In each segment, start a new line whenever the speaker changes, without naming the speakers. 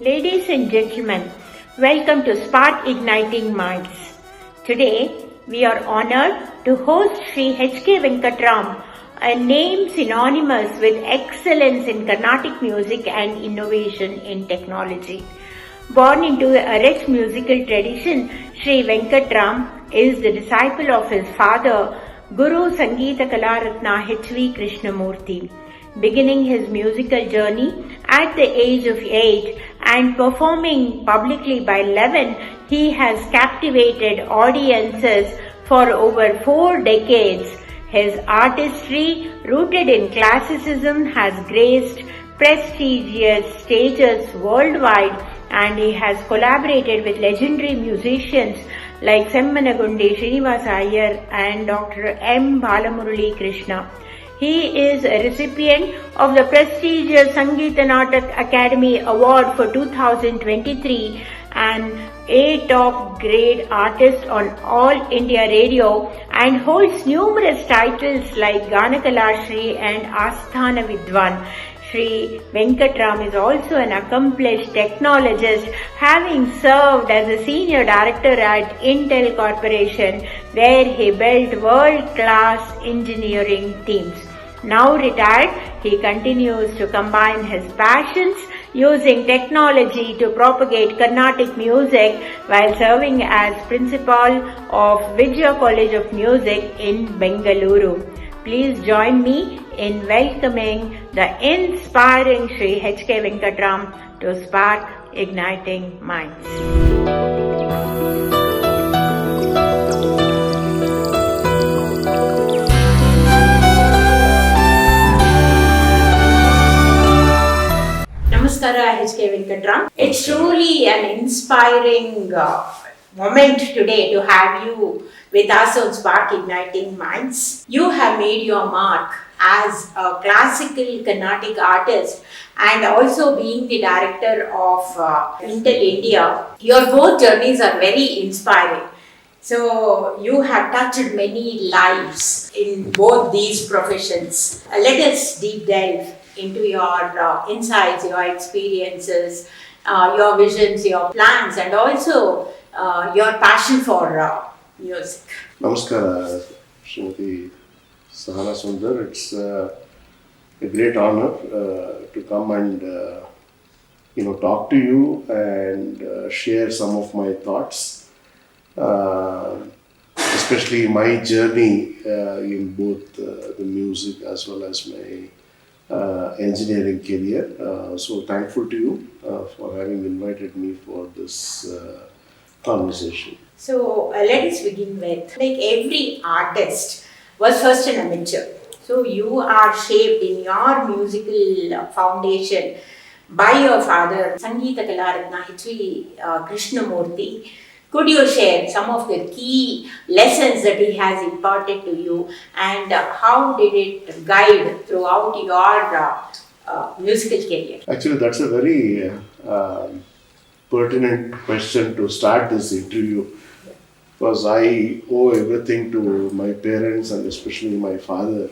Ladies and gentlemen, welcome to Spark Igniting Minds. Today, we are honored to host Shri H.K. Venkataram, a name synonymous with excellence in Carnatic music and innovation in technology. Born into a rich musical tradition, Shri Venkataram is the disciple of his father, Guru Sangeet Natak H.V. Krishnamurti. Beginning his musical journey at the age of 8 and performing publicly by 11, he has captivated audiences for over 4 decades. His artistry, rooted in classicism, has graced prestigious stages worldwide, and he has collaborated with legendary musicians like Semmanagundi Srinivasa Iyer and Dr. M. Balamurali Krishna. He is a recipient of the prestigious Sangeet Natak Akademi Award for 2023 and a top grade artist on All India Radio, and holds numerous titles like Ganakala Shri and Asthana Vidwan. Shri Venkataram is also an accomplished technologist, having served as a senior director at Intel Corporation, where he built world-class engineering teams. Now retired, he continues to combine his passions using technology to propagate Carnatic music while serving as principal of Vijaya College of Music in Bengaluru. Please join me in welcoming the inspiring Shri H.K. Venkataram to Spark Igniting Minds. Namaskara, H.K. Venkataram. It's truly an inspiring moment today to have you with us on Spark Igniting Minds. You have made your mark as a classical Carnatic artist and also being the director of Intel India. Your both journeys are very inspiring. So you have touched many lives in both these professions. Let us deep delve into your insights, your experiences, your visions, your plans, and also your passion for music.
Namaskara, Srimati Sahana Sundar. It's a great honor to come and talk to you and share some of my thoughts, especially my journey in both the music as well as my engineering career. So thankful to you for having invited me for this conversation.
So let us begin with, like every artist was first an amateur. So you are shaped in your musical foundation by your father, Sangeet Natak H.V. Krishnamurti. Could you share some of the key lessons that he has imparted to you, and how did it guide throughout your musical career?
Actually, that's a very pertinent question to start this interview, because I owe everything to my parents and especially my father,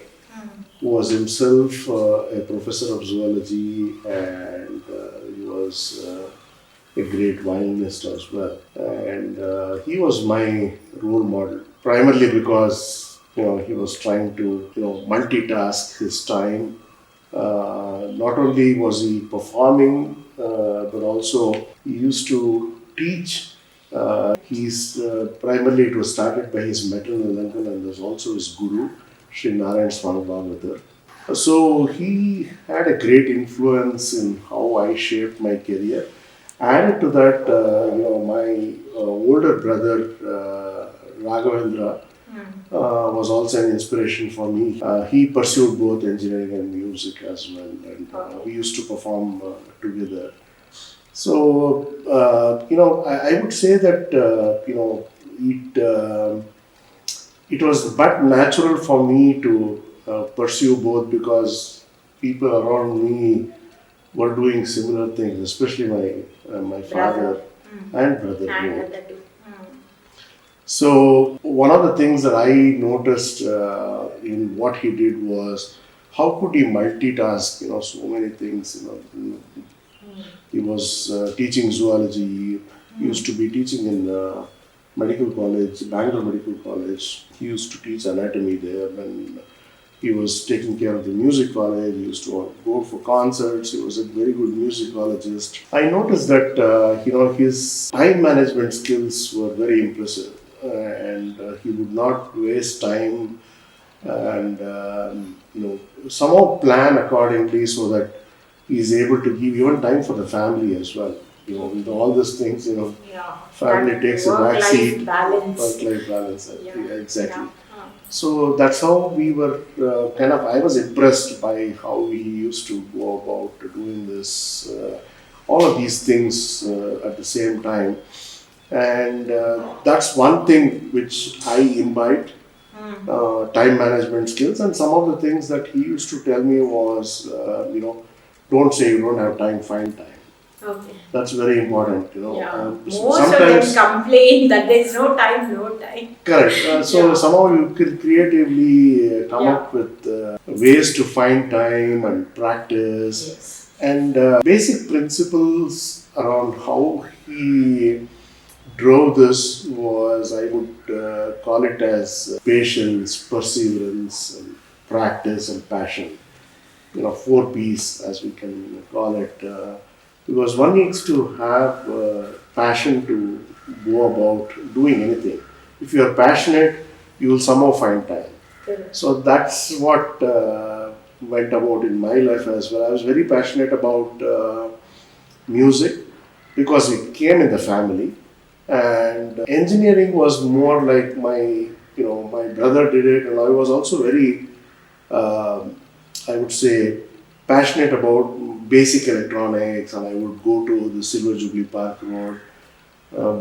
who was himself a professor of zoology, and he was a great violinist as well. And he was my role model, primarily because he was trying to multitask his time. Not only was he performing, but also he used to teach. Primarily it was started by his maternal uncle and was also his guru, Shri Narayan Swami Bhagavatar. So he had a great influence in how I shaped my career. Added to that, my older brother, Raga was also an inspiration for me. He pursued both engineering and music as well, and we used to perform together. So, I would say that, it was but natural for me to pursue both, because people around me were doing similar things, especially my father and brother both. So one of the things that I noticed in what he did was how could he multitask, so many things, He was teaching zoology. He used to be teaching in medical college, Bangalore Medical College. He used to teach anatomy there. When he was taking care of the music college, he used to go for concerts. He was a very good musicologist. I noticed that his time management skills were very impressive, and he would not waste time, and somehow plan accordingly so that he is able to give even time for the family as well. With all these things,
Yeah.
family
That
takes a back seat.
balance.
Work-life balance.
Yeah.
Yeah, exactly.
Yeah.
So that's how we were I was impressed by how he used to go about doing this, all of these things at the same time. And that's one thing which I imbibed, time management skills. And some of the things that he used to tell me was, don't say you don't have time, find time.
Okay.
That's very important,
Yeah.
Sometimes,
Most of them complain that there is no time, no time.
correct. So somehow you can creatively come up with ways to find time and practice.
Yes.
And basic principles around how he drove this was, I would call it as patience, perseverance, and practice and passion. 4 P's as we can call it. Because one needs to have passion to go about doing anything. If you are passionate, you will somehow find time.
Correct.
So that's what went about in my life as well. I was very passionate about music because it came in the family, and engineering was more like my brother did it, and I was also very, I would say, passionate about basic electronics, and I would go to the Silver Jubilee Park Road,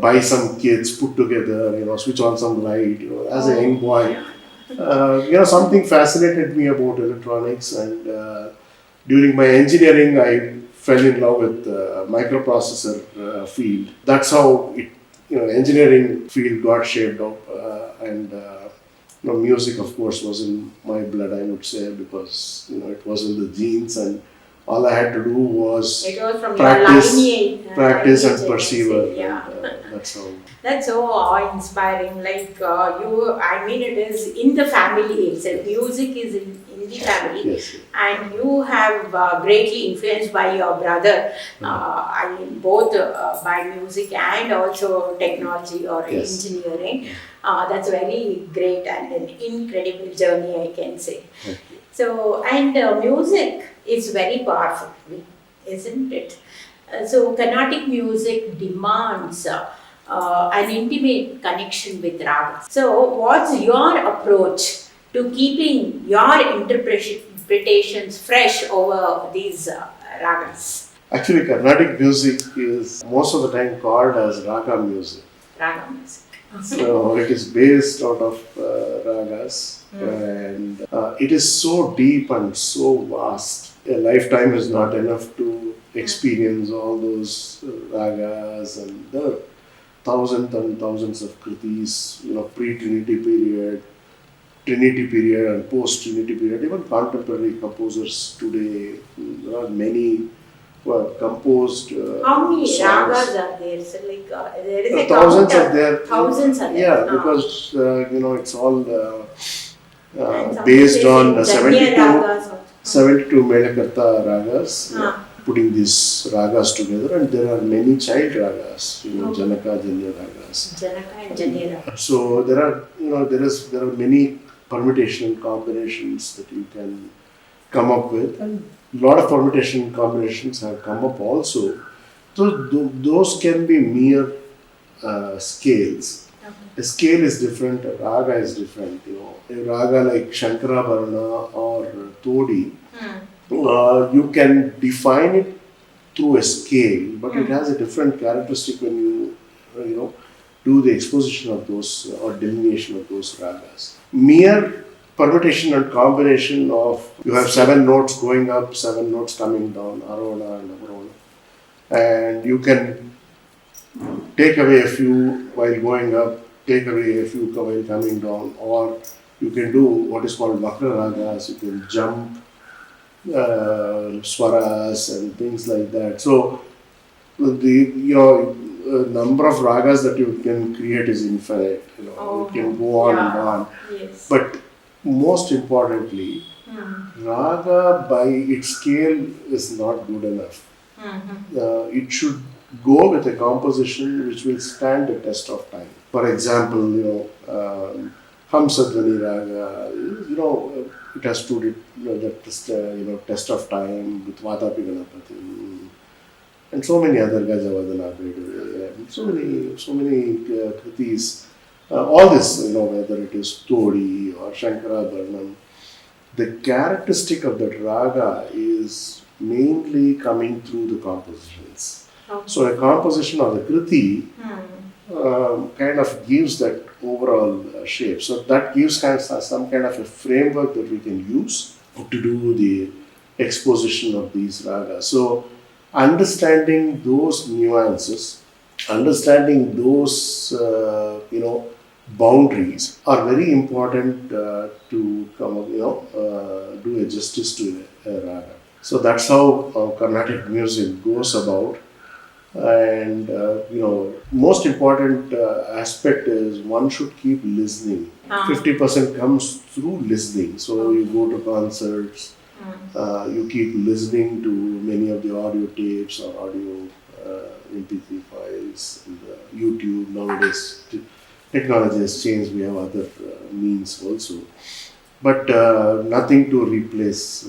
buy some kits, put together, switch on some light, as a young boy. Something fascinated me about electronics, and during my engineering, I fell in love with microprocessor field. That's how engineering field got shaped up, and music, of course, was in my blood, I would say, because it was in the genes, and all I had to do was
It was from
practice,
your
practice
lineage,
and persevere.
yeah.
And, that's how.
That's so awe-inspiring. Like it is in the family itself. Music is in the family,
Yes.
and you have greatly influenced by your brother. Both by music and also technology or
Yes.
engineering. That's very great and an incredible journey, I can say.
Okay.
So, and music is very powerful, isn't it? So, Carnatic music demands an intimate connection with Raga. So, what's your approach to keeping your interpretations fresh over these ragas?
Actually, Carnatic music is most of the time called as Raga music.
Raga music.
So it is based out of ragas, and it is so deep and so vast. A lifetime is not enough to experience all those ragas, and there are thousands and thousands of kritis, pre-Trinity period, Trinity period, and post-Trinity period. Even contemporary composers today, there are many who have composed.
How many
songs.
ragas are there? So, like there is a
Thousands
count
are there.
Thousands are there.
Yeah, because it's all
And
based
some
on
places,
72,
ragas also.
72 Melakarta ragas, putting these ragas together, and there are many child ragas, Janaka, Janya ragas.
Janaka and Janya.
So there are many permutation combinations that you can come up with, and a lot of permutation combinations have come up also. So those can be mere scales.
Okay.
A scale is different, a raga is different. A raga like Shankarabharana or Todi, you can define it through a scale, but it has a different characteristic when you do the exposition of those or delineation of those ragas. Mere permutation and combination of, you have 7 notes going up, 7 notes coming down, Arona and Avarona, and you can take away a few while going up, take away a few while coming down, or you can do what is called Vakra ragas, you can jump swaras and things like that. So number of ragas that you can create is infinite.
Oh,
it can go on and on.
Yes.
But most importantly, raga by its scale is not good enough. It should go with a composition which will stand the test of time. For example, Hamsadvani Raga, it has stood the test of time with Vatapi Ganapati and so many other Gajavadana, so many kritis. All this, whether it is Todi or Shankara Bharnam, the characteristic of that raga is mainly coming through the compositions.
Okay.
So a composition or the kriti kind of gives that overall shape. So that gives some kind of a framework that we can use to do the exposition of these ragas. So understanding those nuances, understanding those boundaries are very important to do a justice to a raga. So that's how Carnatic music goes about. And most important aspect is one should keep listening. 50% comes through listening. So you go to concerts, you keep listening to many of the audio tapes or audio MP3 files, and, YouTube nowadays. Technology has changed. We have other means also, but nothing to replace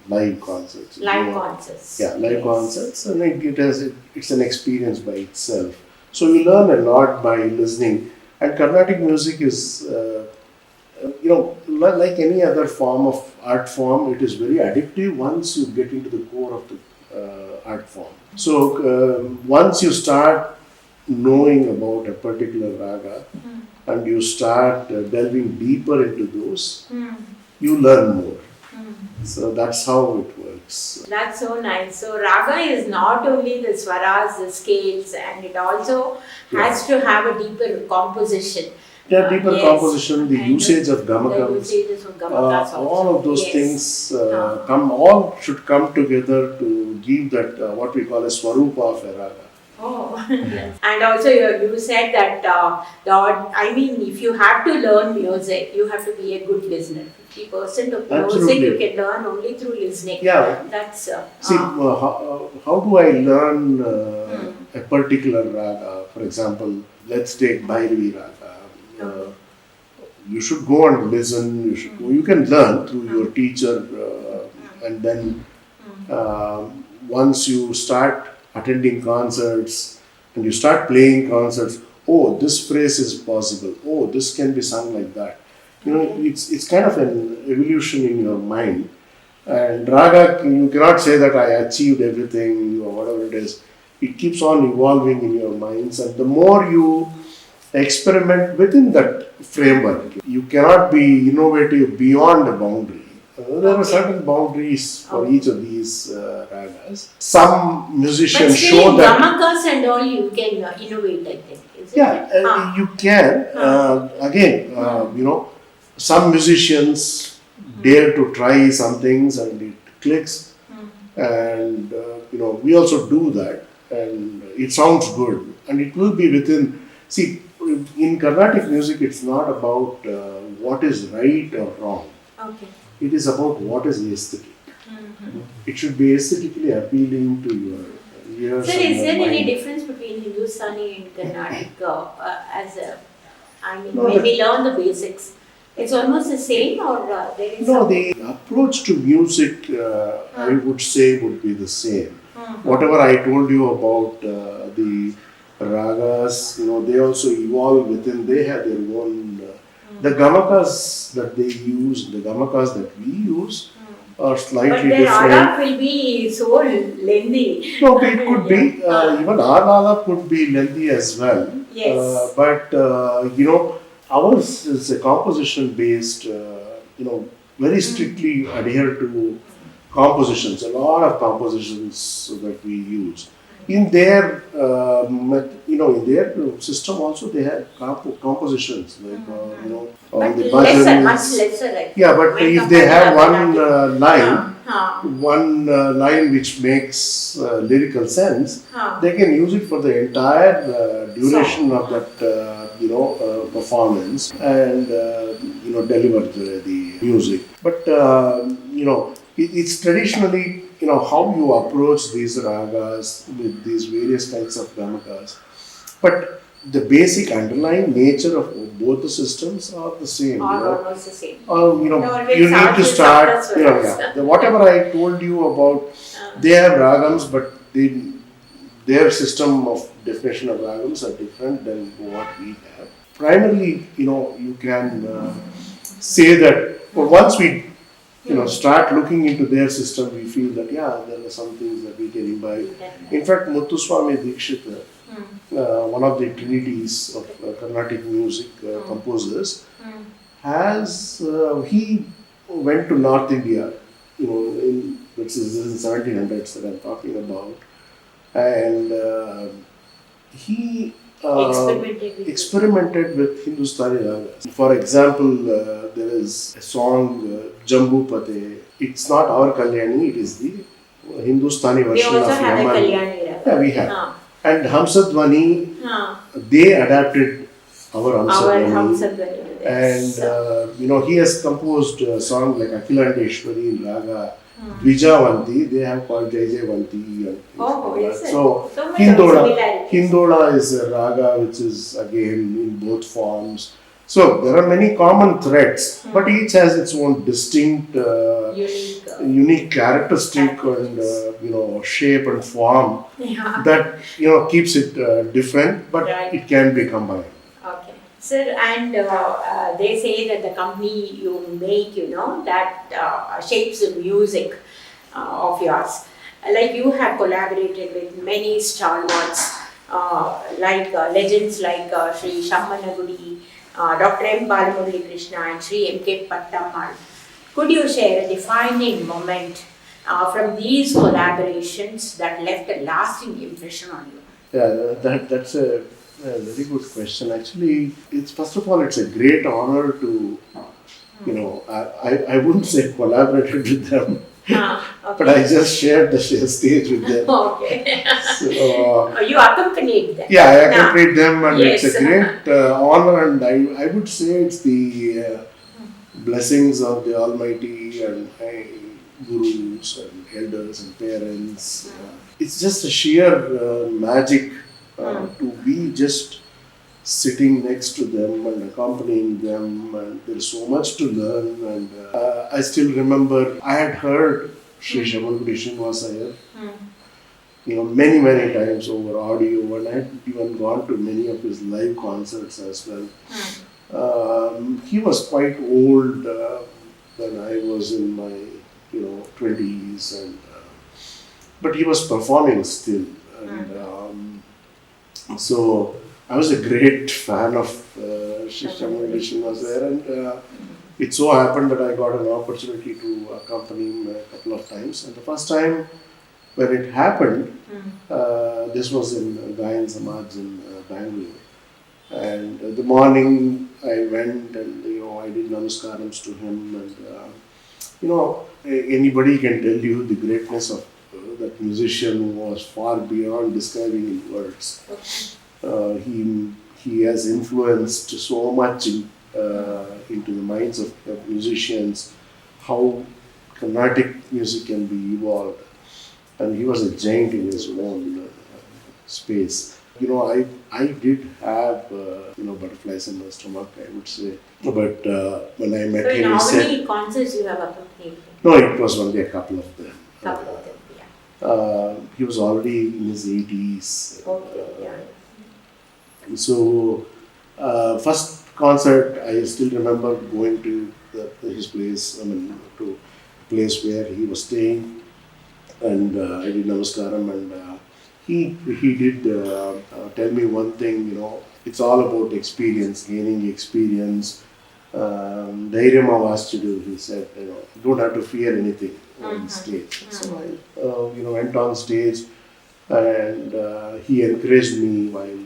live concerts.
Live concerts.
Yeah, live concerts, and it's an experience by itself. So you learn a lot by listening. And Carnatic music is, like any other form of art form, it is very addictive once you get into the core of the art form. So once you start knowing about a particular raga and you start delving deeper into those, you learn more. So that's how it works.
That's so nice. So raga is not only the swaras, the scales, and it also has to have a deeper composition.
Yeah, deeper composition, the usage of gamakams, all of those things should come together to give that what we call a swarupa of a raga.
Oh, yes. And also you said that if you have to learn music, you have to be a good listener. 50% of music you can learn only through listening.
Yeah.
That's
see, how do I learn a particular raga? For example, let's take Bhairavi raga. You should go and listen. You can learn through your teacher, and then once you start attending concerts and you start playing concerts, oh, this phrase is possible, oh, this can be sung like that. It's kind of an evolution in your mind. And raga, you cannot say that I achieved everything or whatever it is. It keeps on evolving in your minds, and the more you experiment within that framework, you cannot be innovative beyond a boundary. There are certain boundaries for each of these ragas. Some musicians show that.
But gamakas and all you can innovate, I think.
You can. Again, some musicians dare to try some things and it clicks. And, we also do that. And it sounds good. And it will be within. See, in Carnatic music, it's not about what is right or wrong.
Okay.
It is about what is aesthetic. It should be aesthetically appealing to your ears.
Sir, is there any difference between Hindustani and Carnatic when we learn the basics? It's almost the same, or there is
the approach to music, I would say, would be the same. Whatever I told you about the ragas, they also evolve within, they have their own. The gamakas that they use, the gamakas that we use are slightly different.
But their alap will be so lengthy.
No, it could be. Even our alap could be lengthy as well.
Yes.
But ours is a composition based, very strictly adhere to compositions, a lot of compositions that we use. In their, in their system also they have compositions like,
but
the
lesser, much lesser.
Yeah, but if they have one line, one line which makes lyrical sense, they can use it for the entire duration of that performance and deliver the music. But it's traditionally how you approach these ragas with these various kinds of gamakas. But the basic underlying nature of both the systems are the same.
Almost the same.
You need to start. Whatever I told you about, they have ragams, but their system of definition of ragams are different than what we have. Primarily, you can say that once we start looking into their system, we feel that there are some things that we can imbibe. In fact, Muthuswami Dikshita, one of the trinities of Carnatic music composers, he went to North India, this is in 1700s that I'm talking about, and he experimented with Hindustani ragas. For example, there is a song, Jambu Pate. It's not our Kalyani, it is the Hindustani version of Yaman.
We also have a Kalyani raga.
Yeah, we have. And Hamsadvani, they adapted our Hamsadvani. And he has composed a song like Akhilandeshwari in Raga, Dvijavanti, they have called Jaijavanti. So Hindola is a raga which is again in both forms. So there are many common threads, but each has its own distinct, unique characteristic and shape and form that keeps it different, but it can be combined.
Okay. Sir, and they say that the company you make, that shapes the music of yours. Like you have collaborated with many stalwarts, like legends like Shri Shammanagudi, Dr. M. Balamurali Krishna and Shri M.K. Pattammal. Could you share a defining moment from these collaborations that left a lasting impression on you?
Yeah, that's a very good question. Actually, first of all, it's a great honor to, I wouldn't say collaborated with them,
okay.
but I just shared the stage with them.
Okay.
So,
you accompanied them.
Yeah, I accompanied them, and it's a great honor, and I would say it's the blessings of the Almighty and my gurus and elders and parents. It's just a sheer magic to be just sitting next to them and accompanying them, and there's so much to learn. And I still remember I had heard Shri Shammanagudi Srinivasayar many times over audio, and I had even gone to many of his live concerts as well. He was quite old when I was in my 20s, and but he was performing still, and so I was a great fan of Shri Shammanagudi Srinivasayar, and it so happened that I got an opportunity to accompany him a couple of times. And the first time when it happened, this was in Gayan Samaj in Bangalore. And the morning I went and I did namaskarams to him, and anybody can tell you the greatness of that musician was far beyond describing in words. He has influenced so much into the minds of musicians, how Carnatic music can be evolved, and he was a giant in his own space. I did have butterflies in my stomach, I would say, but when I met him,
how many concerts you have accompanied?
No, it was only a couple of them. He was already in his 80s. So, first concert, I still remember going to his place, to a place where he was staying, and I did namaskaram, and he did tell me one thing, it's all about experience, gaining experience. Dhairyama vastudu, he said, you don't have to fear anything on stage. So I went on stage, and he encouraged me while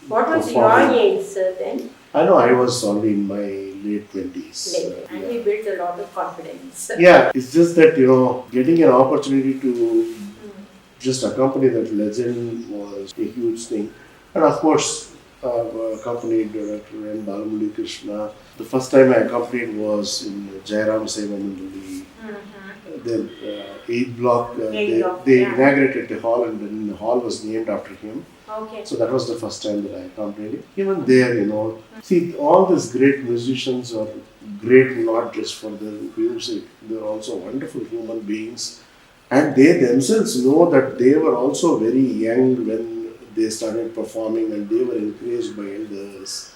what was your age, sir, then?
I know I was already in my late 20s.
And he built a lot of confidence.
Yeah, it's just that, getting an opportunity to just accompany that legend was a huge thing. And of course, I've accompanied Director N. Balamuli Krishna. The first time I accompanied was in Jairam Seva Mandali. Then 8th block, they inaugurated the hall, and then the hall was named after him.
Okay.
So that was the first time that I accompanied him. Even there, see, all these great musicians are great not just for their music, they're also wonderful human beings. And they themselves know that they were also very young when they started performing, and they were encouraged by elders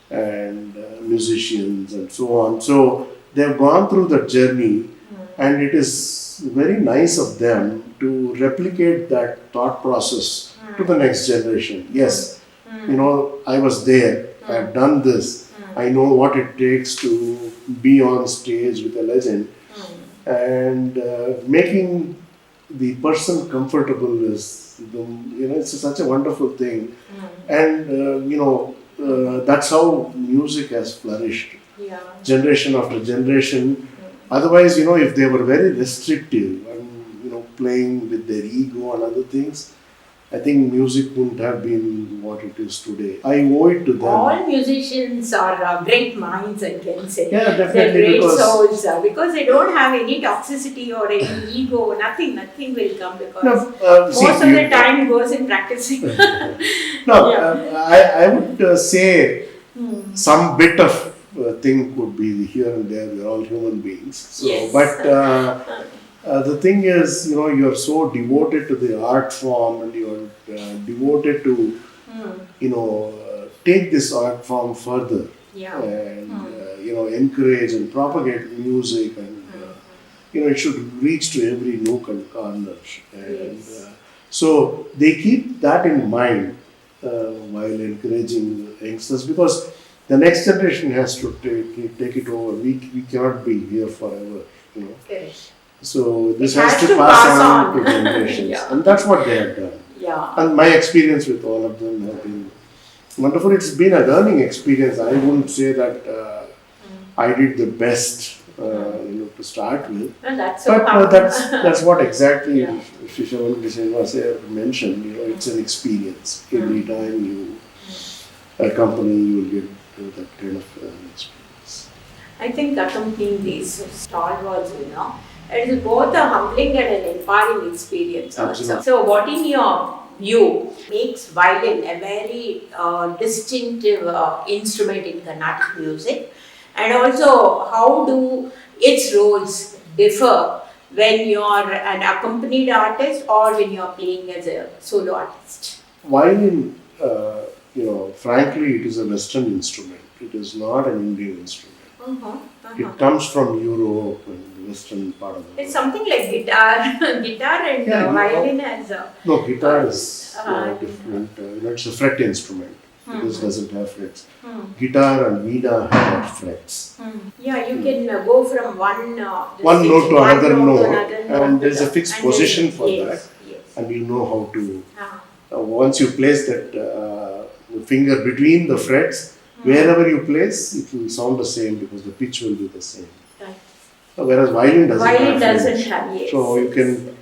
and musicians and so on. So they have gone through that journey, and it is very nice of them to replicate that thought process to the next generation. Yes, I was there, I have done this, I know what it takes to be on stage with a legend, and making the person comfortable is, it's such a wonderful thing, and that's how music has flourished, generation after generation. Otherwise, if they were very restrictive and playing with their ego and other things, I think music wouldn't have been what it is today. I owe it to them.
All musicians are great minds, I can say.
Yeah, definitely.
They're great souls because they don't have any toxicity or any ego. Nothing will come because most of the time goes in practicing.
I would say some bit of thing could be here and there. We're all human beings. So,
yes.
But the thing is, you're so devoted to the art form, and you're devoted to, take this art form further, and encourage and propagate music, and it should reach to every nook and corner, and so they keep that in mind while encouraging youngsters, because the next generation has to take it over. We cannot be here forever,
Okay.
So this has to pass on to generations, and that's what they have done.
Yeah.
And my experience with all of them have been wonderful. It's been a learning experience. I wouldn't say that I did the best, to start with.
And that's so
but that's what exactly Shri Venkataram mentioned. It's an experience. Every time you accompany, you will get that kind of experience.
I think accompanying these stalwarts, it is both a humbling and an empowering experience also. So what in your view makes violin a very distinctive instrument in Carnatic music, and also how do its roles differ when you're an accompanied artist or when you're playing as a solo artist?
Violin, frankly, it is a Western instrument. It is not an Indian instrument. It comes from Europe and the western part of the world.
It's something like guitar and violin has a...
No, guitar is different. It's a fret instrument. This doesn't have frets. Guitar and veena have frets.
Yeah, you can go from one
note to another note, and there's a fixed position for that.
Yes.
And you know how to... once you place that finger between the frets, wherever you place, it will sound the same because the pitch will be the same.
Right.
Whereas violin doesn't
have, yes.
So you can,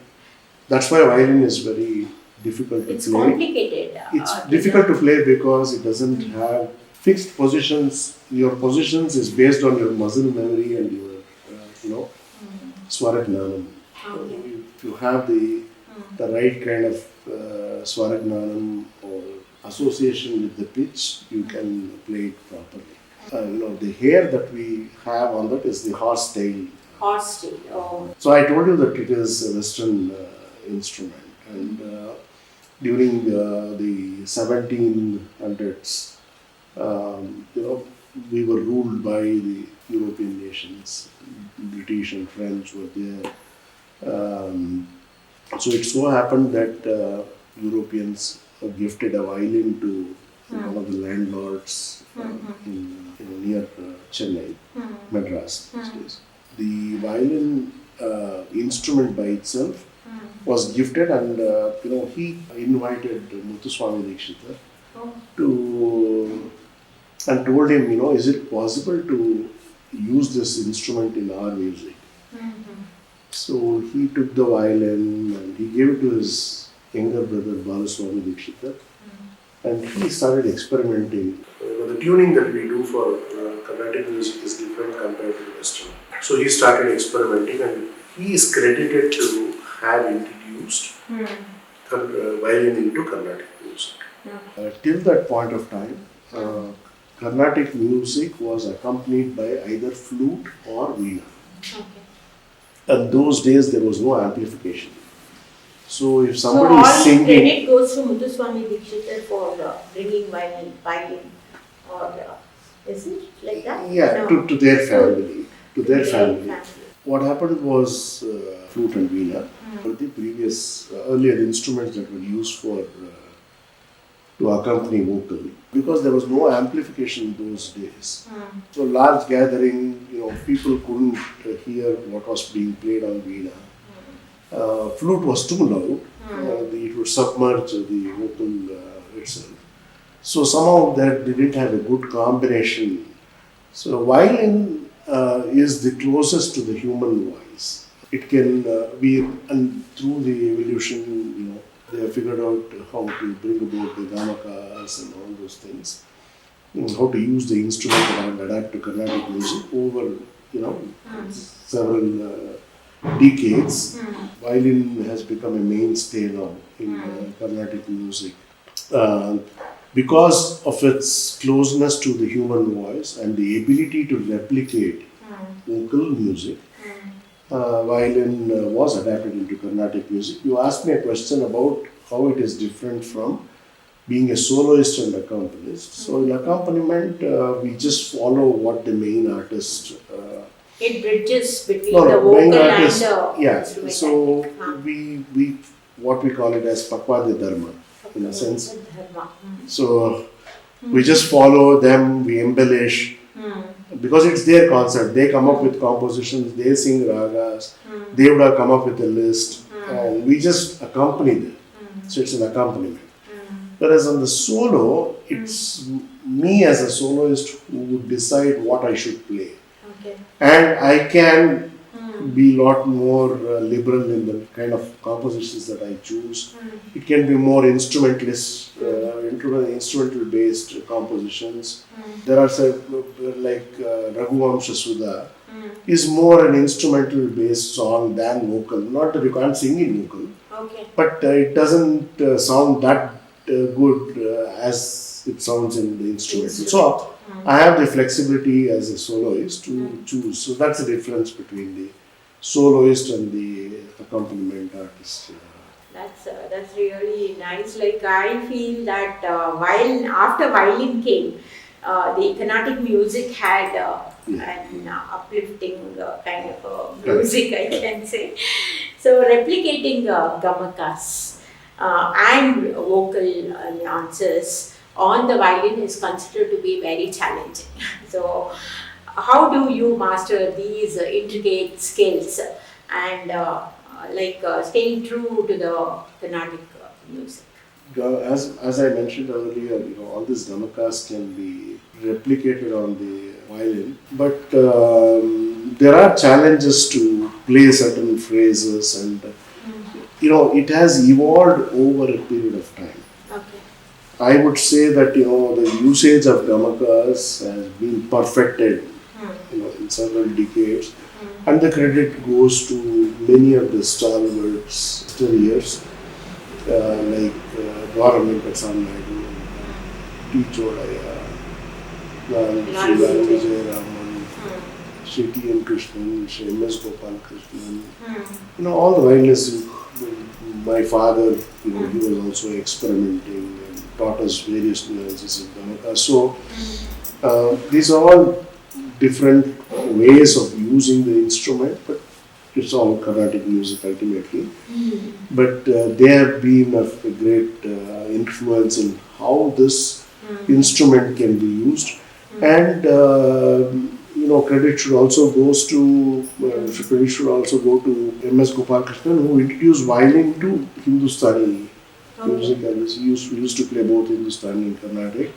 that's why violin is very difficult to play.
It's complicated.
It's difficult to play because it doesn't have fixed positions. Your positions is based on your muscle memory and your, swaragnanam. If you have the right kind of swaragnanam or association with the pitch, you can play it properly. The hair that we have on that is the horse tail.
Horse tail, oh.
So I told you that it is a Western instrument, and during the 1700s, we were ruled by the European nations. British and French were there. So it so happened that Europeans gifted a violin to one of the landlords near Chennai, Madras. The violin instrument by itself was gifted, and he invited Muthuswami Dikshita to and told him, is it possible to use this instrument in our music? So he took the violin and he gave it to his younger brother Balaswami Dikshita, and he started experimenting. The tuning that we do for Carnatic music is different compared to Western. So he started experimenting, and he is credited to have introduced violin into Carnatic music. Till that point of time, Carnatic music was accompanied by either flute or veena. And those days there was no amplification. So if somebody is singing,
credit goes to Muthuswami Dikshita for bringing violin, or is it like that?
Yeah,
no.
to their family, family. What happened was flute and veena were the previous earlier instruments that were used for to accompany vocal, because there was no amplification in those days. So large gathering, people couldn't hear what was being played on veena. Flute was too loud; it would submerge the vocal itself. So somehow that didn't have a good combination. So violin is the closest to the human voice. It can be, and through the evolution, they have figured out how to bring about the gamakas and all those things, how to use the instrument and adapt to Carnatic music over, several decades. Violin has become a mainstay now in Carnatic music. Because of its closeness to the human voice and the ability to replicate vocal music, violin was adapted into Carnatic music. You asked me a question about how it is different from being a soloist and accompanist. So in accompaniment, we just follow what the main artist.
It bridges between the vocal and the instrument.
So we what we call it as Pakvadya Dharma, in a sense. So we just follow them, we embellish, because it's their concert. They come up with compositions, they sing ragas, they would have come up with a list, and we just accompany them. So it's an accompaniment. Whereas on the solo, it's me as a soloist who would decide what I should play. And I can be a lot more liberal in the kind of compositions that I choose. It can be more instrumentalist, instrumental based compositions. There are like Raghuvamsha Sudha is more an instrumental based song than vocal. Not that you can't sing in vocal, but it doesn't sound that good as it sounds in the instrument. So I have the flexibility as a soloist to choose. So that's the difference between the soloist and the accompaniment artist.
That's really nice. Like I feel that after violin came, the Carnatic music had an uplifting kind of music, I can say. So replicating gamakas and vocal nuances on the violin is considered to be very challenging. So how do you master these intricate skills and staying true to the Carnatic music?
As I mentioned earlier, all these gamakas can be replicated on the violin, but there are challenges to play certain phrases, and it has evolved over a period of time. I would say that the usage of gamakas has been perfected in several decades, and the credit goes to many of the stalwarts years like Dwara Venkataram, T. Chodaya, Shri Venkataram, Shri T. M. Krishnan, Shri M. S. Gopal Krishnan, all the violinists. My father, he was also experimenting and taught us various nuances of gamaka. So these are all different ways of using the instrument, but it's all Carnatic music ultimately. But they have been of a great influence in how this instrument can be used. And credit should also go to M.S. Gopal Krishnan, who introduced violin to Hindustani music. And we used to play both Hindustani and Carnatic.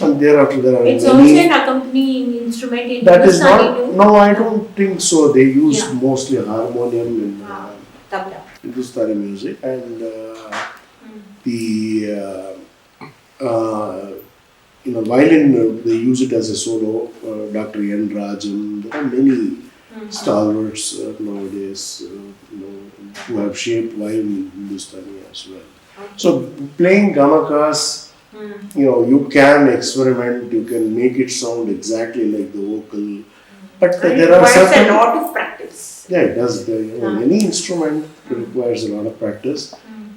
And thereafter there are
It's
many.
also an accompanying instrument in
That is
Hindustani
not.
too?
No, I don't think so. They use
Yeah.
mostly harmonium in
Tabla.
Hindustani music, and the violin, they use it as a solo. Dr. N. Rajan, there are many stalwarts nowadays, who have shaped violin in Hindustani as well. So playing gamakas, you can experiment, you can make it sound exactly like the vocal, but there are certain.
It requires a lot of practice.
Yeah, it does. Any instrument requires a lot of practice.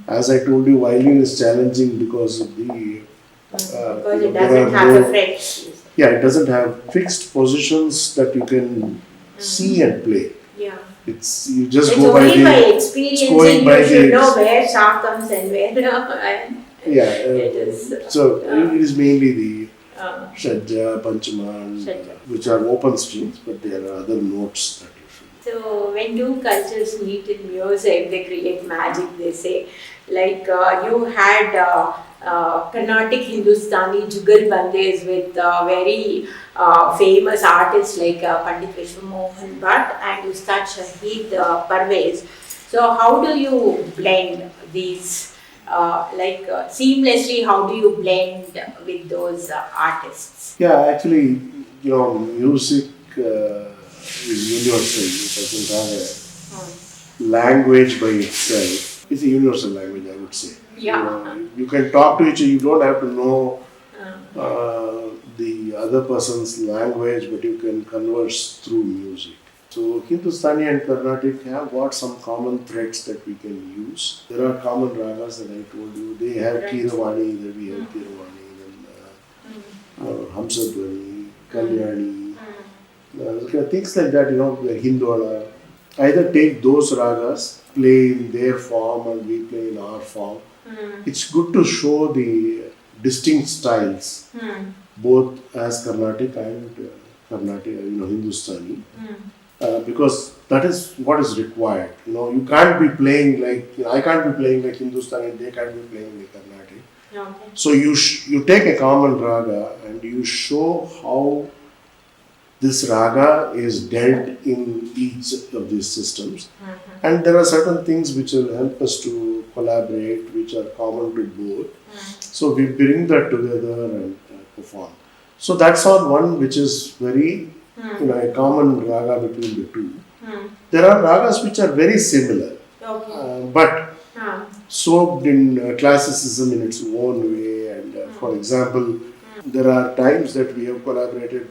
As I told you, violin is challenging because of the.
Because it doesn't have a frets.
Yeah, it doesn't have fixed positions that you can see and play.
Yeah.
You just
It's
go by
only
the.
by experiencing you should know where sha comes and where and
yeah.
it is.
So it is mainly the Shadja, Panchama, which are open strings, but there are other notes that you should.
So when two cultures meet in music, they create magic, they say. Like you had Karnatic Hindustani Jugal Bandes with very famous artists like Pandit Vishwa Mohan Bhatt and Ustad Shahid Parvez. So how do you blend these, seamlessly, how do you blend with those artists?
Yeah, actually, music is universal. It doesn't have a language by itself. It's a universal language, I would say.
Yeah.
You can talk to each other. You don't have to know the other person's language, but you can converse through music. So Hindustani and Carnatic have got some common threads that we can use. There are common ragas that I told you. They have Kiravani, that we have Kiravani, then Hamsadwani, Kalyani, things like that, Hindola. Either take those ragas, play in their form and we play in our form. It's good to show the distinct styles, both as Carnatic and Hindustani, because that is what is required. You can't be playing like, I can't be playing like Hindustani, they can't be playing like Carnatic.
Okay.
So you take a common raga and you show how this raga is dealt in each of these systems. And there are certain things which will help us to collaborate, which are common to both. So we bring that together and perform. So that's all one which is very, a common raga between the two. There are ragas which are very similar, but soaked in classicism in its own way. And for example, there are times that we have collaborated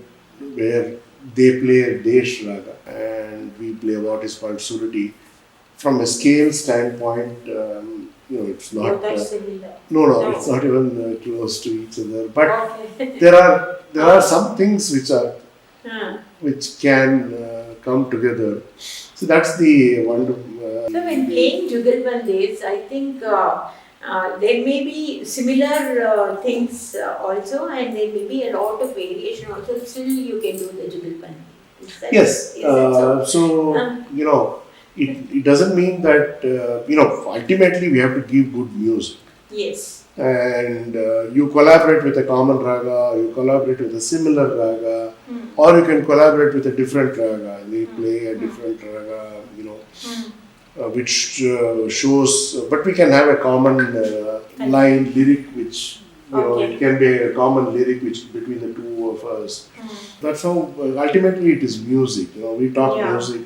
where they play a Desh Raga and we play what is called Surati. From a scale standpoint, it's not. No, it's not even close to each other. But there are some things which can come together. So that's the wonderful.
So when playing Jugal Bandes, I think there may be similar things also, and there may be a lot of variation also. Still, you can do the Jugal Bandes.
Yes. It doesn't mean that ultimately we have to give good music.
Yes.
And you collaborate with a common raga, you collaborate with a similar raga, or you can collaborate with a different raga. They play a different raga, which shows, but we can have a common line lyric, which it can be a common lyric which between the two of us. That's how ultimately it is music. We talk music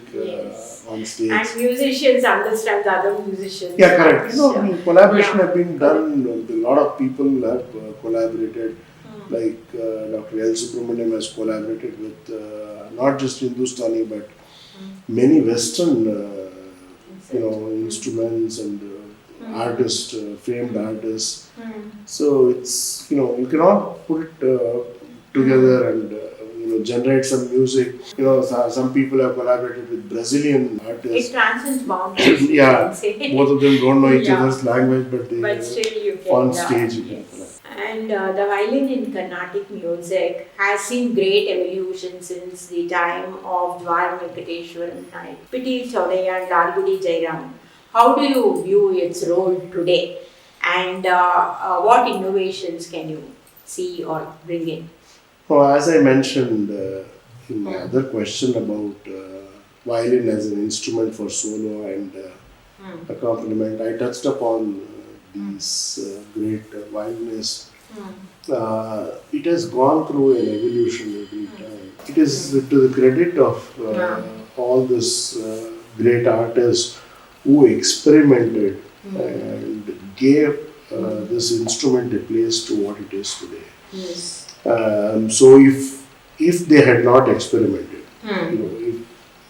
on stage.
And musicians understand the other musicians.
Yeah, correct. Collaboration have been done. A lot of people have collaborated. Like Dr. L. Subramaniam has collaborated with not just Hindustani but many Western instruments and artists, famed artists. So it's you cannot put it together and generate some music. Some people have collaborated with Brazilian artists.
It transcends boundaries.
Yeah, both of them don't know each other's language, but
still you can.
On stage you can.
And the violin in Carnatic music has seen great evolution since the time of Dwara Venkateshwaran and Piti Chaudhaya and Largudi Jairam. How do you view its role today? And what innovations can you see or bring in?
Well, as I mentioned in the other question about violin as an instrument for solo and accompaniment, I touched upon these great violinists. It has gone through an evolution every time. It is to the credit of all these great artists who experimented and gave this instrument a place to what it is today.
Yes.
So if they had not experimented,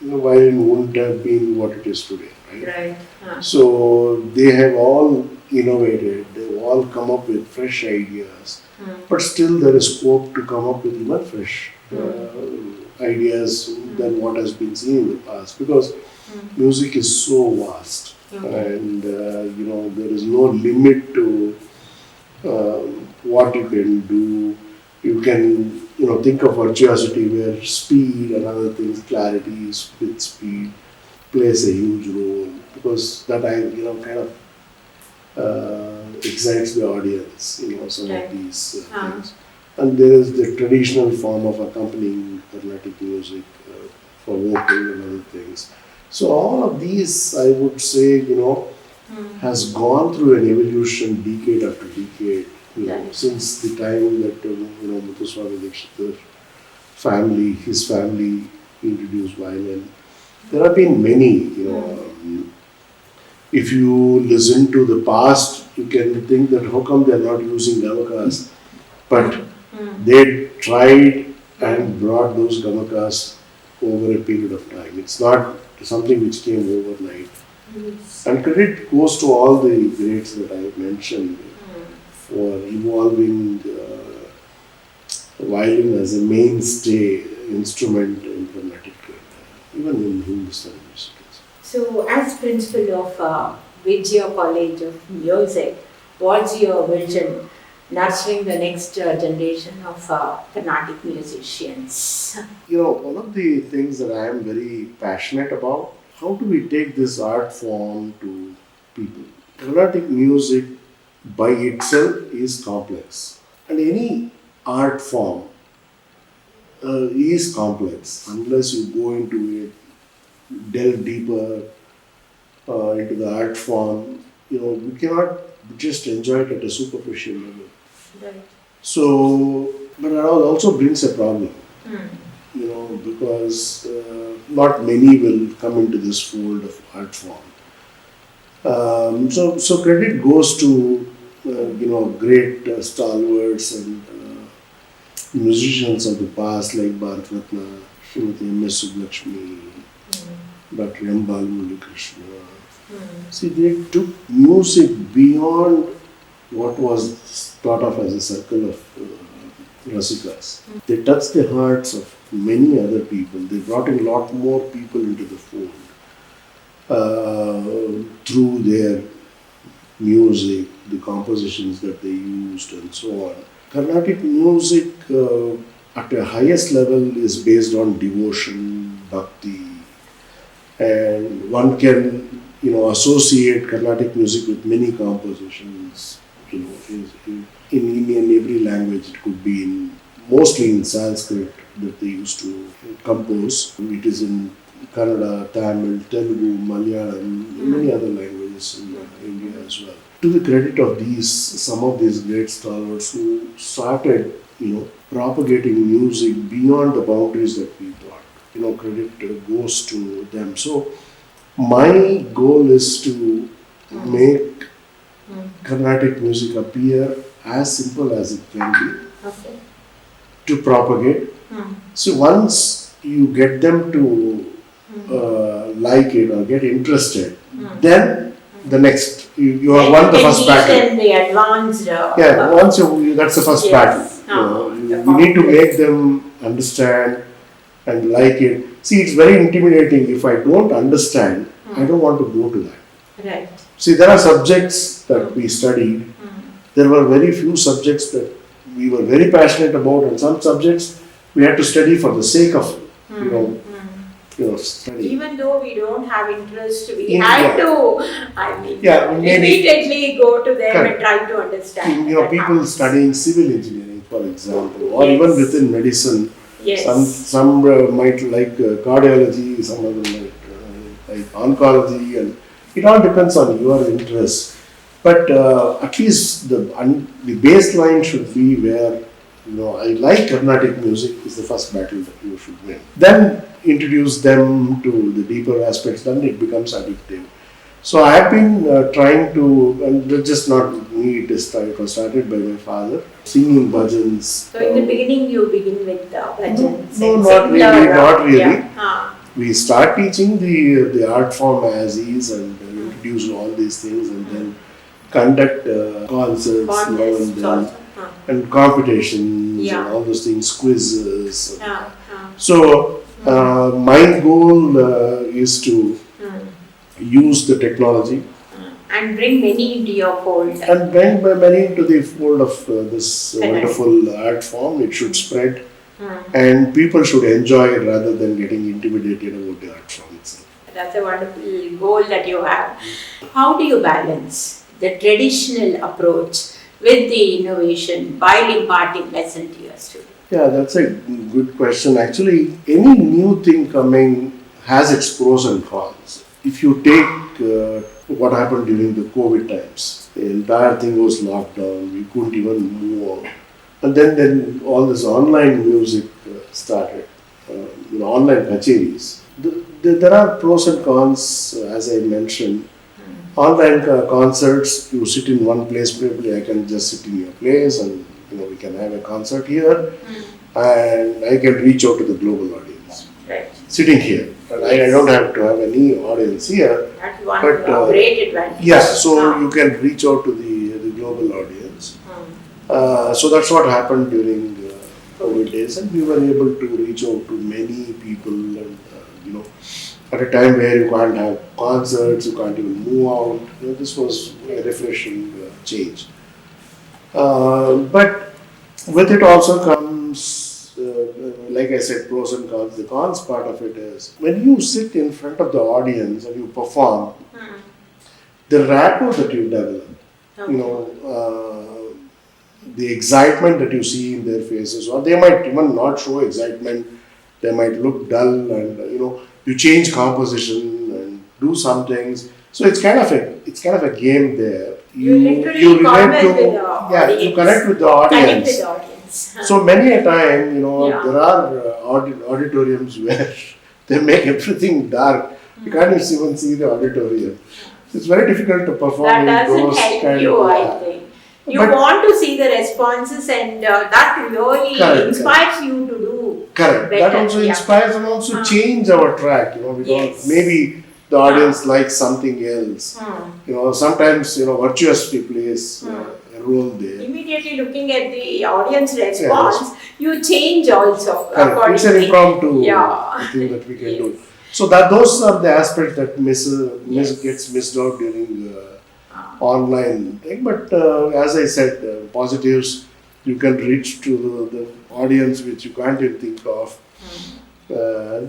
violin wouldn't have been what it is today, right?
Right.
So they have all innovated, they've all come up with fresh ideas, but still there is scope to come up with even fresh ideas than what has been seen in the past, because music is so vast and there is no limit to what you can do. You can think of virtuosity where speed and other things, clarity, with speed, plays a huge role, because that kind of excites the audience, some of these things. And there is the traditional form of accompanying Carnatic music for vocal and other things. So all of these, I would say, has gone through an evolution decade after decade. Since the time that Muthuswami Dikshit's family introduced violin. There have been many, if you listen to the past, you can think that how come they are not using gamakas, but they tried and brought those gamakas over a period of time. It's not something which came overnight. Yes. And credit goes to all the greats that I have mentioned for evolving violin as a mainstay instrument in Carnatic, even in Hindustani music.
So, as principal of Vidya College of Music, what's your vision nurturing the next generation of Carnatic musicians?
One of the things that I am very passionate about, how do we take this art form to people? Carnatic music by itself is complex, and any art form is complex unless you go into it, delve deeper into the art form. We cannot just enjoy it at a superficial level. Right. So, but that also brings a problem, because not many will come into this fold of art form. So credit goes to great stalwarts and musicians of the past like Bharat Ratna, Srimati M.S. Subbulakshmi, Dr. M. Balamurali Krishna. See, they took music beyond what was thought of as a circle of rasikas. They touched the hearts of many other people. They brought in a lot more people into the fold through their music, the compositions that they used and so on. Carnatic music at the highest level is based on devotion, bhakti, and one can associate Carnatic music with many compositions. In every language. It could be mostly in Sanskrit that they used to compose. It is in Kannada, Tamil, Telugu, Malayalam, many other languages in India as well. To the credit of some of these great scholars who started, propagating music beyond the boundaries that we thought. Credit goes to them. So my goal is to make Carnatic music appear as simple as it can be, to propagate. So once you get them to like it or get interested, then the next, you have won the first battle.
The advanced.
Once that's the first battle. You need to make them understand and like it. See, it's very intimidating. If I don't understand, I don't want to go to that.
Right.
See, there are subjects that we studied. There were very few subjects that we were very passionate about, and some subjects we had to study for the sake of, study.
Even though we don't have interest, we had to, repeatedly go to them and try to understand.
People studying civil engineering, for example, or
Yes.
even within medicine.
Yes.
Some might like cardiology, some other like oncology, and it all depends on your interest. But at least the baseline should be where, I like Carnatic music is the first battle that you should win. Then introduce them to the deeper aspects, then it becomes addictive. So I have been trying to, and it's just not me, it was started by my father, singing bhajans.
So in the beginning you begin with bhajans.
No,
and
not
similar,
really, not really.
Yeah.
We start teaching the art form as is and introduce all these things and then conduct concerts now and then
also.
and competitions
Yeah.
and all those things, quizzes.
Yeah.
So my goal is to use the technology
And bring many into your fold.
and bring many into the fold of this
Correct.
wonderful art form. It should spread and people should enjoy it rather than getting intimidated about the art form itself.
That's a wonderful goal that you have. How do you balance the traditional approach with the innovation while imparting lesson to your students?
Yeah, that's a good question. Actually, any new thing coming has its pros and cons. If you take what happened during the COVID times, the entire thing was locked down, we couldn't even move on. And then all this online music started, online kacheris. There are pros and cons, as I mentioned. Online concerts, you sit in one place, probably I can just sit in your place and we can have a concert here and I can reach out to the global audience.
Right.
Sitting here. And I don't have to have any audience here.
That's one
But,
great advantage.
Yeah, so you can reach out to the global audience. So that's what happened during COVID days, and we were able to reach out to many people. And at a time where you can't have concerts, you can't even move out. This was a refreshing change. But with it also comes, like I said, pros and cons. The cons part of it is when you sit in front of the audience and you perform, the rapport that you develop, the excitement that you see in their faces, or they might even not show excitement, they might look dull, and you change composition and do some things. So it's kind of a game there.
You literally
relate
converse with the audience.
you connect with the audience. So many a time, there are auditoriums where they make everything dark. You can't even see the auditorium. It's very difficult to perform
That
in
doesn't
those
help
kind
you,
of.
I think. You want to see the responses, and that really inspires you to do
Correct.
better.
That also inspires and also change our track, because maybe the audience likes something else. Sometimes, virtuosity plays a role there.
Immediately looking at the audience response, you change also.
Correct. It's an impromptu thing that we can do. So those are the aspects that gets missed out during online thing. But as I said, positives, you can reach to the audience which you can't even think of.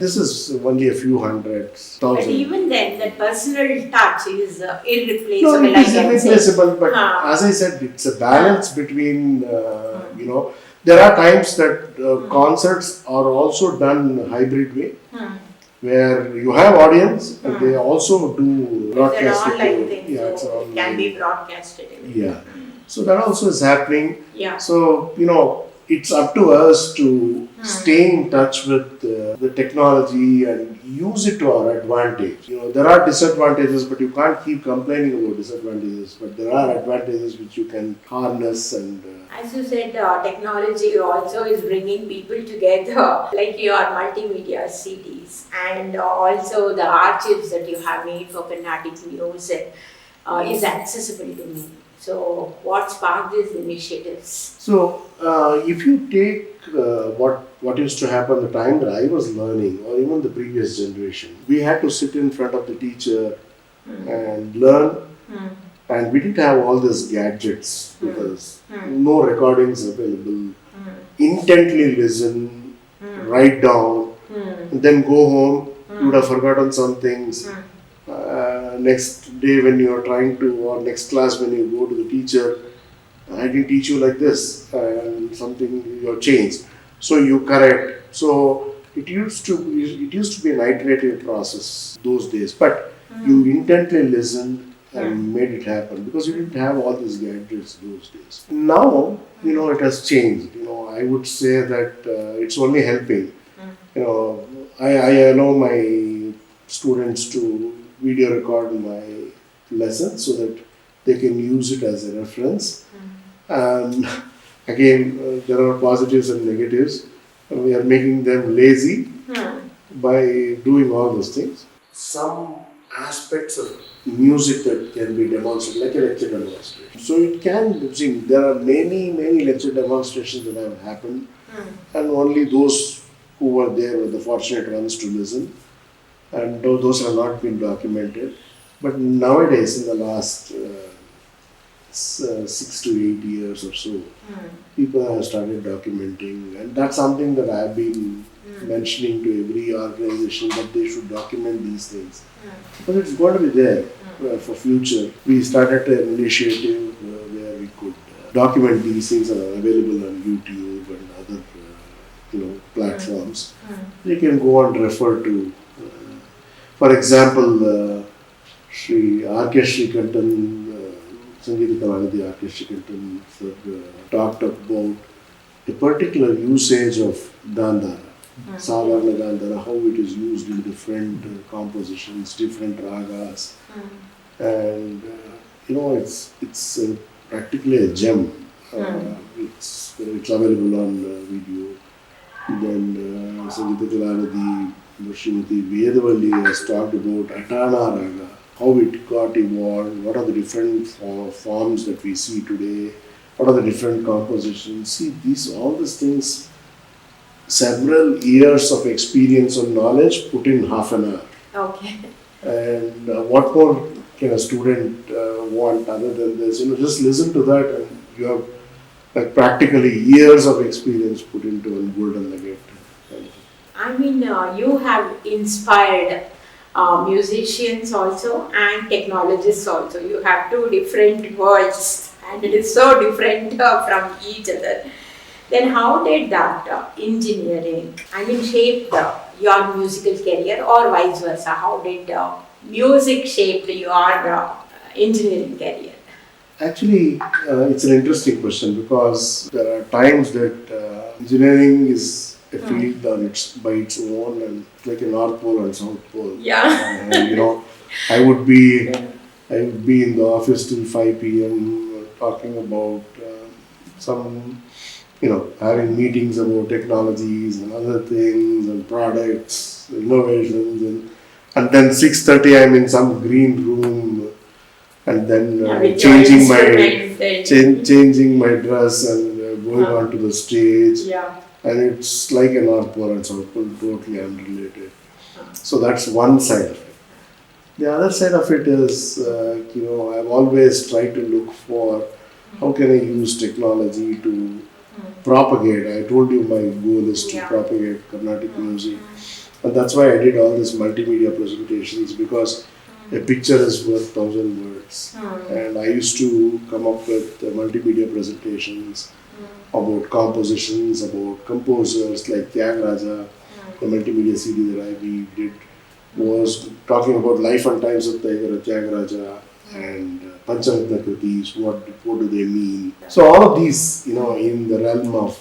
This is only a few hundred thousand.
But even then, that personal touch is irreplaceable.
No, it is irreplaceable, but as I said, it's a balance between, there are times that concerts are also done hybrid way, where you have audience and they also do broadcast.
It's an online thing,
it's
so
online.
it can be broadcasted.
So that also is happening.
Yeah.
So, it's up to us to stay in touch with the technology and use it to our advantage. There are disadvantages, but you can't keep complaining about disadvantages. But there are advantages which you can harness and.
As you said, technology also is bringing people together, like your multimedia CDs, and also the archives that you have made for Carnatic music is accessible to me. So, what sparked these initiatives?
So, if you take what used to happen the time that I was learning, or even the previous generation, we had to sit in front of the teacher and learn, and we didn't have all these gadgets because no recordings available. Intently listen, write down, and then go home. You would have forgotten some things. Next day when you are trying to, or next class when you go to the teacher, I didn't teach you like this. And something you have changed. So you correct. So it used to be an iterative process those days, but you intently listened and made it happen because you didn't have all these gadgets those days. Now, it has changed. I would say that it's only helping. I allow my students to video record my lessons so that they can use it as a reference. And again, there are positives and negatives. We are making them lazy by doing all those things. Some aspects of music that can be demonstrated, like a lecture demonstration. So it can, see, there are many lecture demonstrations that have happened, and only those who were there were the fortunate ones to listen, and those have not been documented. But nowadays, in the last 6 to 8 years or so, people have started documenting, and that's something that I've been mentioning to every organization, that they should document these things. Because it's going to be there for future. We started an initiative where we could document these things that are available on YouTube and other platforms. You can go and refer to, for example, Shri H.K. Sangeet Natak talked about a particular usage of Gandhara, Sadharana Gandhara, how it is used in different compositions, different ragas, and it's practically a gem. It's available on video. Then Sangeet Srimati Vedavalli has talked about Atana Raga, how it got evolved, what are the different forms that we see today, what are the different compositions. See, all these things, several years of experience and knowledge put in half an hour.
Okay.
And what more can a student want other than this? Just listen to that and you have like practically years of experience put into a golden nugget.
I mean, you have inspired musicians also and technologists also. You have two different worlds and it is so different from each other. Then how did that engineering, shape your musical career, or vice versa? How did music shape your engineering career?
Actually, it's an interesting question because there are times that engineering is a field by its own, and it's like a North Pole and South Pole.
Yeah.
And, I would be in the office till 5 p.m. talking about some, having meetings about technologies and other things and products, innovations, and then 6:30 I'm in some green room, and then changing my dress and going onto the stage.
Yeah.
And it's like a North Pole and South Pole, totally unrelated. So that's one side of it. The other side of it is, I've always tried to look for how can I use technology to propagate. I told you my goal is to propagate Carnatic music. And that's why I did all these multimedia presentations, because a picture is worth 1,000 words. And I used to come up with multimedia presentations about compositions, about composers like Tyagaraja. The multimedia CD that we did was talking about life and times of Tyagaraja and Pancharatna Kritis, what do they mean. So all of these, in the realm of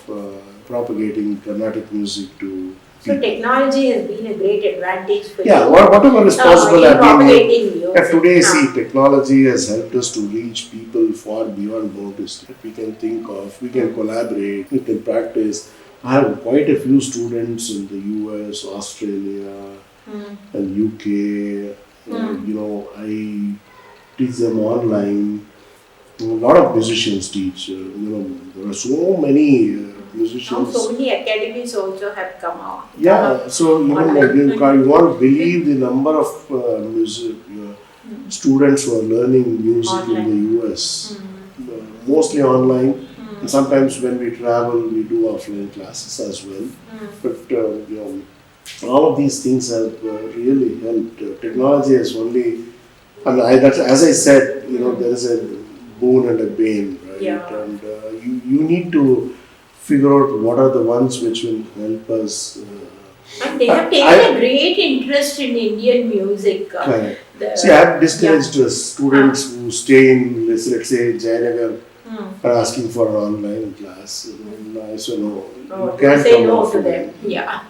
propagating Carnatic music to
So technology has been a great advantage for you.
Yeah, whatever is possible.
In propagating music.
Today, see, technology has helped us to reach people far beyond boundaries that we can think of. We can collaborate, we can practice. I have quite a few students in the US, Australia, and UK. I teach them online. A lot of musicians teach. There are so many musicians.
Now so many academies also have come out.
Yeah, so you won't believe the number of music students who are learning music online in the US. Mostly online. And sometimes when we travel, we do offline classes as well. But all of these things have really helped. Technology has only, as I said, there is a boon and a bane, right?
Yeah.
And you need to figure out what are the ones which will help us.
And they have taken a great interest in Indian music.
Correct. See, I have discouraged students who stay in, let's say, Jayanagar, are asking for an online class. And I say no, you can't
say
come
no
out
to
for
them.
them.
Yeah.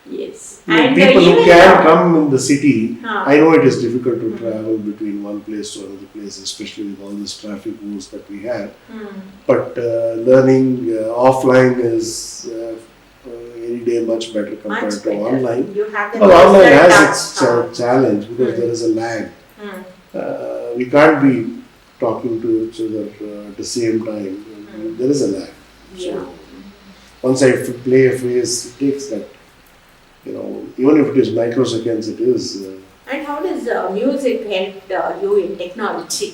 Yes.
And people who can come in the city, I know it is difficult to travel between one place to another place, especially with all this traffic rules that we have. But learning offline is any day much better compared to online. Because online has its challenge because there is a lag. We can't be talking to each other at the same time. There is a lag. So once I play a phrase, it takes that. Even if it is microseconds, it is.
And how does music help you in technology?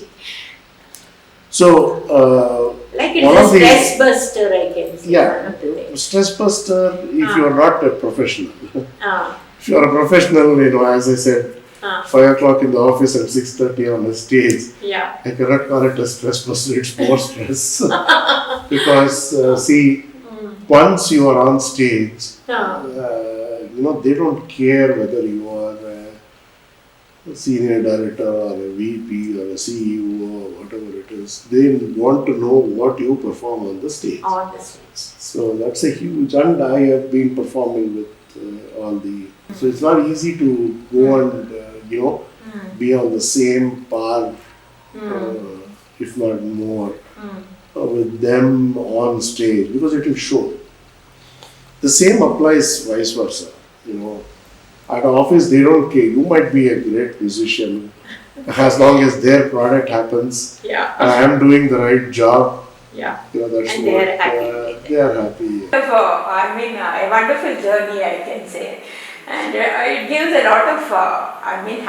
So,
like it's a stress buster, I can say.
Yeah, stress buster if you are not a professional. If you are a professional, as I said, 5 o'clock in the office and 6:30 on the stage. I cannot call it a stress buster, it's more stress. Because, once you are on stage, they don't care whether you are a senior director or a VP or a CEO or whatever it is. They want to know what you perform on the stage. So that's a huge, and I have been performing with all the. So it's not easy to go and be on the same par, if not more, with them on stage because it will show. The same applies vice versa. At office they don't care. You might be a great musician as long as their product happens. And I am doing the right job. That's
and
what
they are happy.
They are happy.
A wonderful journey, I can say. And it gives a lot of,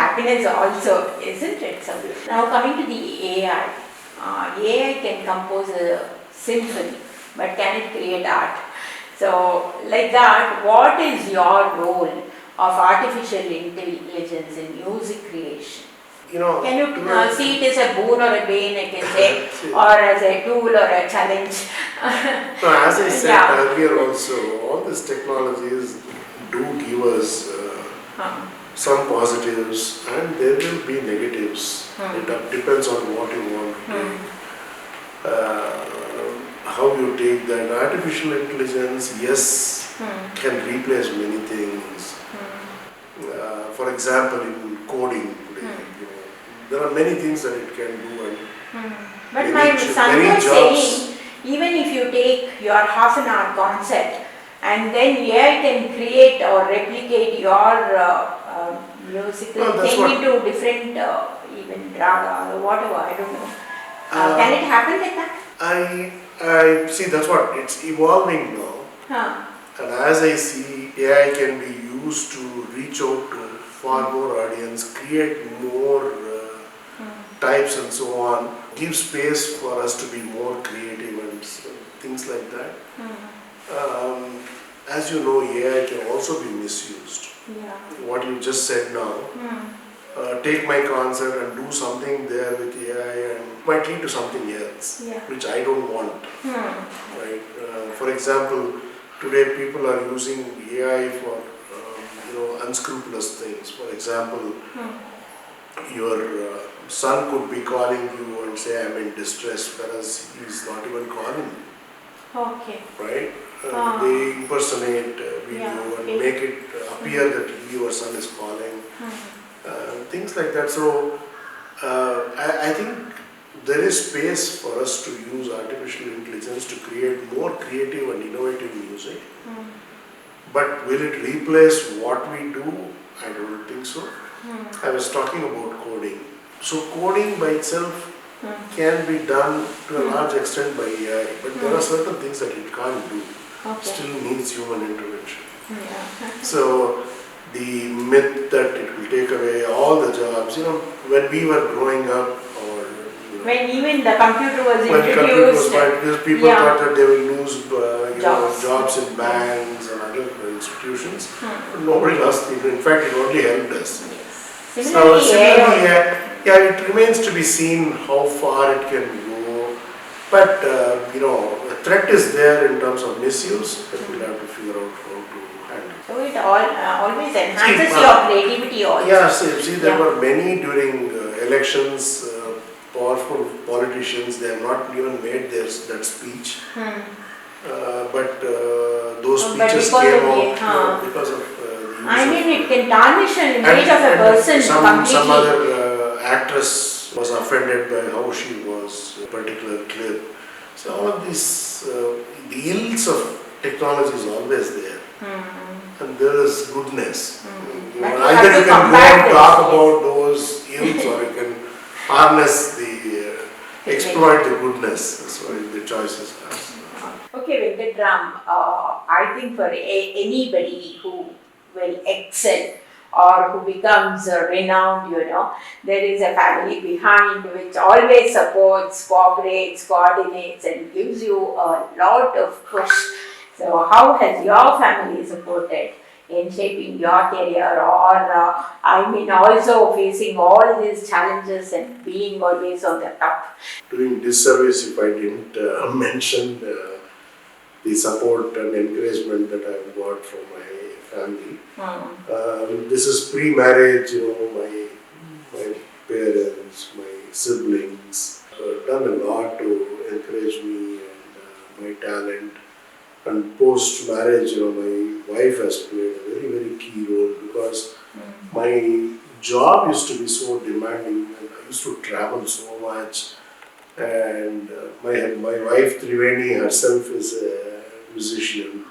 happiness also, isn't it? So now coming to the AI. AI can compose a symphony, but can it create art? So, like that, what is your role of artificial intelligence in music creation? Can you see it as a boon or a bane, I can say, or as a tool or a challenge?
As I said earlier also, all these technologies do give us some positives and there will be negatives. It depends on what you want to take. How you take that. Artificial intelligence, yes, can replace many things. For example, in coding today, there are many things that it can do.
But my son was saying, even if you take your half an hour concept and then AI can create or replicate your musical thing into different, even Raga or whatever, I don't know. Can it happen like that?
I see, that's what, it's evolving now. And as I see, AI can be used to reach out to far more audience, create more types and so on, give space for us to be more creative and things like that. As you know, AI can also be misused. What you just said now, take my concept and do something there with AI and might lead to something else, which I don't want. Right? For example, today people are using AI for unscrupulous things. For example, your son could be calling you and say, I'm in distress, whereas he's not even calling you. Right? They impersonate video and make it appear that your son is calling. Things like that. So I think there is space for us to use artificial intelligence to create more creative and innovative music. But will it replace what we do? I don't think so. I was talking about coding. So coding by itself can be done to a large extent by AI, but there are certain things that it can't do. Still needs human intervention. So the myth that it will take away all the jobs, when we were growing up, or
when even the computer was
introduced, because people thought that they will lose jobs in banks and other institutions, but nobody lost it. In fact, it only helped us.
Similarly,
it remains to be seen how far it can go. But the threat is there in terms of misuse, but we'll have to figure out how to handle it.
So it always enhances your creativity also.
Yeah, see there were many during elections, powerful politicians, they have not even made that speech. But those speeches came out because of
it can tarnish an image of a person completely.
Some other actress was offended by how she was a particular clip. So all of these, the ills of technology is always there. And there is goodness. Either you can go and talk about those ills or you can harness exploit the goodness. That's why the choice is ours.
Okay, Venkataram, I think for anybody who will excel or who becomes renowned, there is a family behind which always supports, cooperates, coordinates and gives you a lot of push. So how has your family supported in shaping your career or also facing all these challenges and being always on the top?
Doing disservice if I didn't mention the support and encouragement that I've got from my family. This is pre-marriage, my parents, my siblings have done a lot to encourage me and my talent. And post-marriage, my wife has played a very, very key role because my job used to be so demanding and I used to travel so much. And my wife Triveni herself is a musician.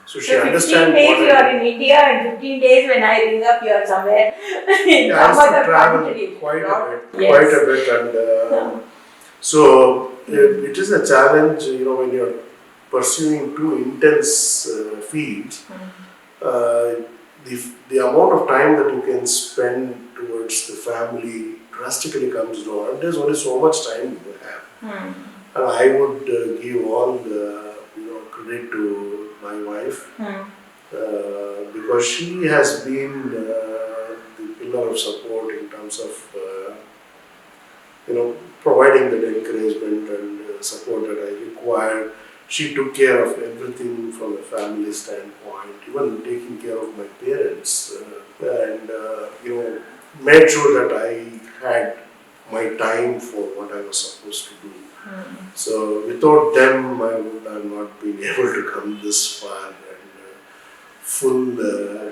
So she understands
15 days you are in India and 15 days when I ring up you are somewhere in some other country.
Quite a bit. And so it is a challenge, when you're pursuing two intense fields, the amount of time that you can spend towards the family drastically comes down. And there's only so much time you have. And I would give all the credit to my wife because she has been the pillar of support in terms of providing that encouragement and support that I required. She took care of everything from a family standpoint, even taking care of my parents, and made sure that I had my time for what I was supposed to do. So without them, I would have not been able to come this far. And full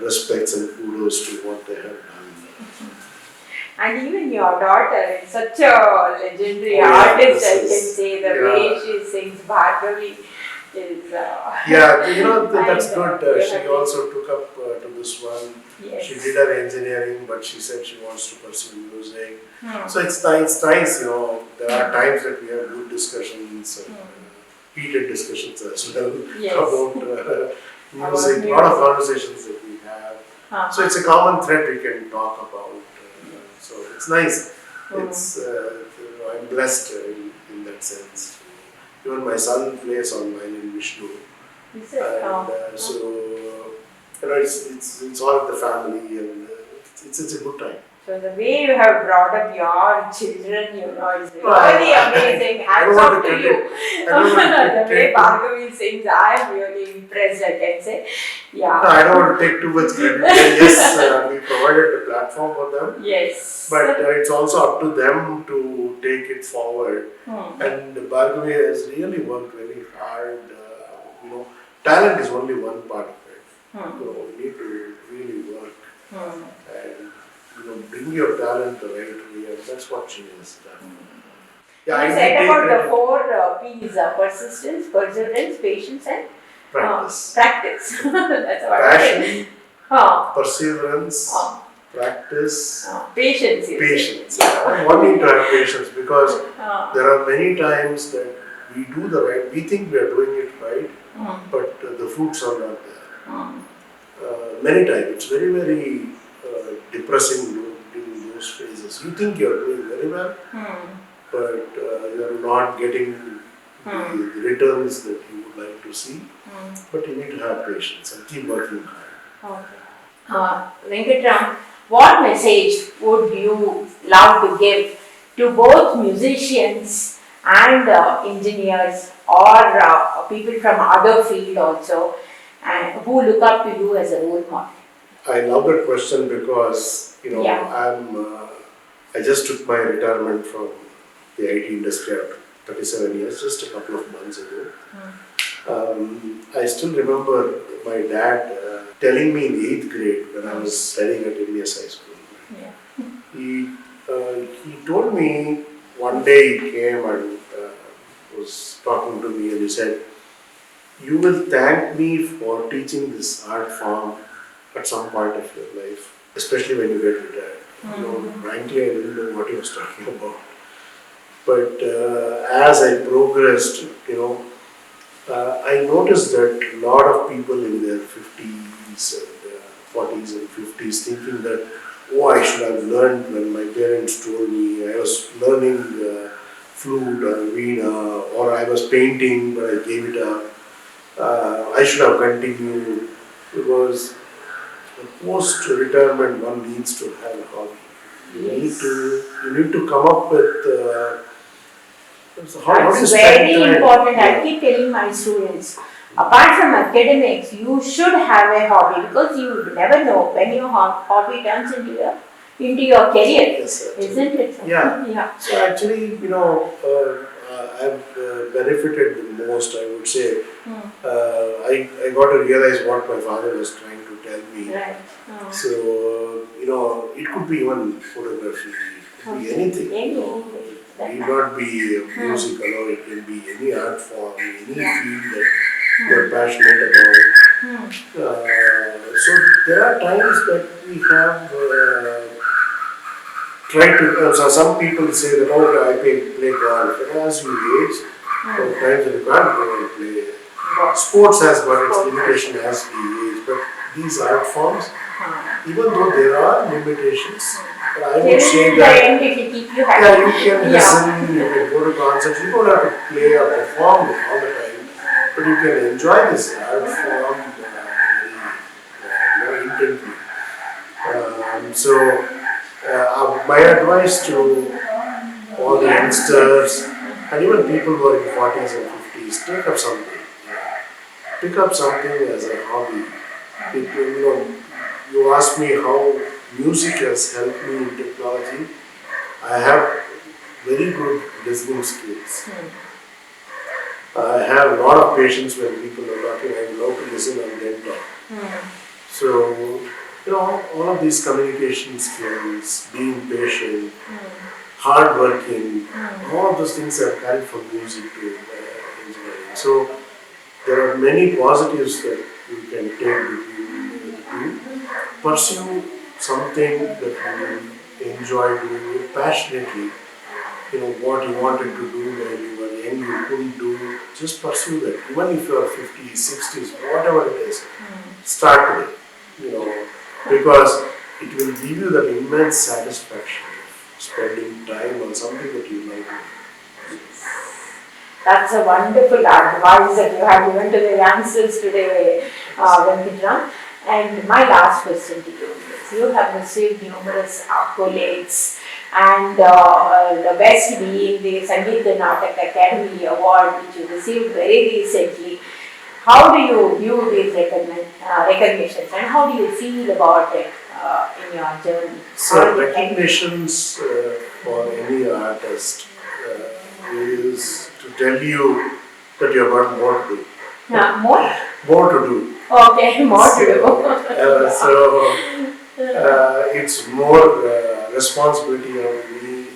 respects and kudos to what they have done.
And even your daughter is such a legendary artist, I can say. The way she sings Bhargavi is...
that's good. She also took up to this one.
Yes.
She did her engineering, but she said she wants to pursue music. So it's nice, there are times that we have good discussions, heated discussions as well about music, a lot of conversations that we have. So it's a common thread we can talk about. So it's nice. It's I'm blessed in that sense. Even my son plays on violin, Vishnu. And so it's all of the family, and it's a good time.
So the way you have brought up your children, is really amazing. Hats off to you. The way Bhargavi sings, I am really impressed, I can say. Yeah.
No, I don't want to take too much credit. Yes, we provided the platform for them.
Yes.
But it's also up to them to take it forward. And Bhargavi has really worked very hard. Talent is only one part of it. You need to really work and bring your talent the right way, and that's what she has done.
You said about the 4 P's: persistence, perseverance, patience, and
practice.
Practice. That's what
Passion, perseverance, practice,
patience.
Patience. One need to have patience because there are many times that we do we think we are doing it right, but the fruits are not there. Many times it's very, very depressing during those phases. You think you are doing very well, but you are not getting the returns that you would like to see. But you need to have patience and keep working hard.
Venkataram, what message would you love to give to both musicians and engineers or people from other field also, and who look up to you as a role model?
I love that question because
Yeah.
I just took my retirement from the IT industry after 37 years, just a couple of months ago. I still remember my dad telling me in 8th grade when I was studying at India's high school.
Yeah.
He told me one day he came and was talking to me and he said, "You will thank me for teaching this art form at some point of your life, especially when you get retired." Frankly, I didn't know what he was talking about. But as I progressed, I noticed that a lot of people in their 50s and 40s and 50s thinking that, oh, I should have learned when my parents told me. I was learning flute or veena, or I was painting but I gave it up. I should have continued, because post-retirement one needs to have a hobby. You need to come up with how do you
It's
spend
very
time?
important. I keep telling my students, apart from academics, you should have a hobby, because you never know when your hobby turns into your career,
Yes,
isn't it?
Yeah.
Yeah.
So actually, I've benefited the most, I would say. I got to realize what my father was trying to tell me.
Right.
So, it could be even photography, it could be anything. It need not be music alone, it can be any art form, any field that you're passionate about. So there are times that we have tried to, so some people say that, oh, I play golf, but as you age, there are times that you can't go and play. Sports has got its limitation as we age, but these art forms, even though there are limitations, but I would say that
if you keep you
yeah,
happy.
you can listen, you can go to concerts, you don't have to play or perform all the time, but you can enjoy this art form very intently. My advice to all the youngsters and even people who are in 40s and 50s, take up something. Pick up something as a hobby. You ask me how music has helped me in technology. I have very good listening skills. I have a lot of patience when people are talking. I love to listen and then talk. So, all of these communication skills, being patient, hardworking, all of those things are carried from music to engineering. So, there are many positives that you can take with you to pursue something that you enjoy doing passionately. What you wanted to do when you were young, you couldn't do, just pursue that. Even if you are 50s, 60s, whatever it is, start with it. Because it will give you that immense satisfaction of spending time on something that you like.
That's a wonderful advice that you have given to the youngsters today, Venkataram. And my last question to you is, you have received numerous accolades, and the best being the Sangeet Natak Akademi Award, which you received very recently. How do you view these recognitions, and how do you feel about it in your journey?
So recognitions for any artist is to tell you that you have got more to do.
More?
More to do.
Okay, more to do.
It's more responsibility on me,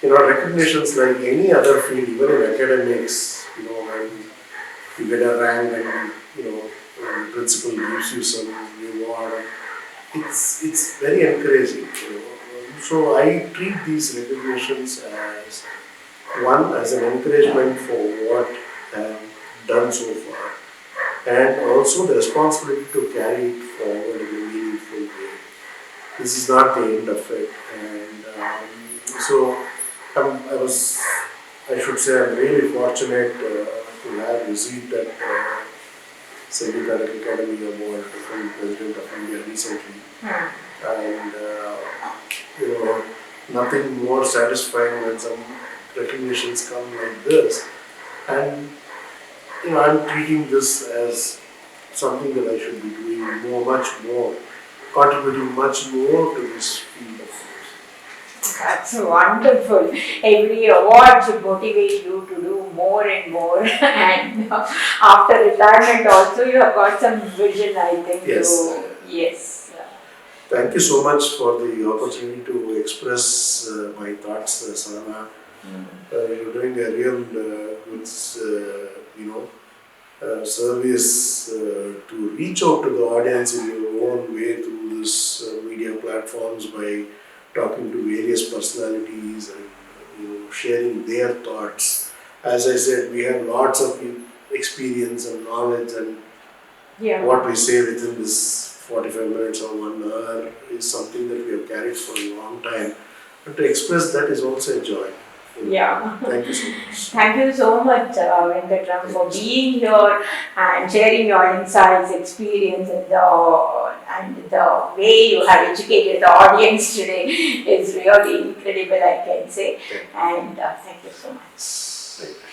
and recognitions like any other field, even in academics, when you get a rank and the principal gives you some reward, it's very encouraging. So I treat these recognitions as as an encouragement for what I have done so far, and also the responsibility to carry it forward in a meaningful way. This is not the end of it, and I should say, I'm really fortunate to have received that Sangeet Natak Akademi Award from the President of India recently, and nothing more satisfying when some recognitions come like this. And I'm treating this as something that I should be doing much more, contributing much more to this field of music.
That's wonderful. Every award should motivate you to do more and more. And after retirement also, you have got some vision, I think.
Yes.
Yes.
Thank you so much for the opportunity to express my thoughts, Sahana. You're doing a real good, service to reach out to the audience in your own way through this media platforms by talking to various personalities and sharing their thoughts. As I said, we have lots of experience and knowledge, and what we say within this 45 minutes or 1 hour is something that we have carried for a long time. But to express that is also a joy.
Yeah.
Thank you so much.
Thank you so much, Venkataram, for being here and sharing your insights, experience, and the way you have educated the audience today is really incredible, I can say. And thank you so much.
Thank you.